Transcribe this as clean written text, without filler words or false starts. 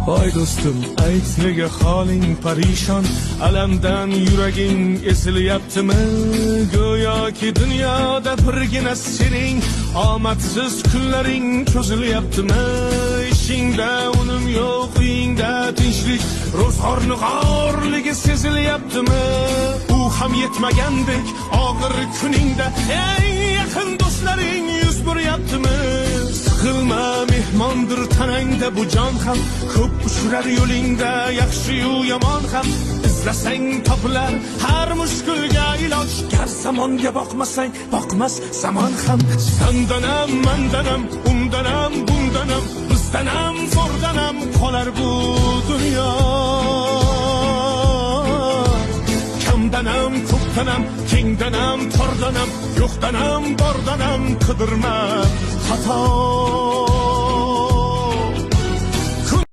Voy do'stim, ayt nega holing parishon, alamdan yuraging esilyaptimi? Go'yoki dunyoda birgina sening omadsiz kunlaring cho'zilyaptimi? Ishingda unum yo'q, uyingda tinchlik, ro'zg'orni g'orligi sezilyaptimi? U ham yetmagandek og'ir kuningda eng yaqin do'stlaring yuz buryaptimi? Siqilma, mehmondir tanangda bu jon ham, ko'p uchrar yo'lingda yaxshi-yu yomon ham. Izlasang topilar har mushkulga iloj, gar zamonga boqmasang boqmas zamon ham. Sandanam, mandanam, undanam, bundanam, bizdanam, zo'rdanam qolar bu dunyo. Kamdanam, ko'pdanam, kengdanam, tordanam, yo'qdanam, bordanam qidirma xato.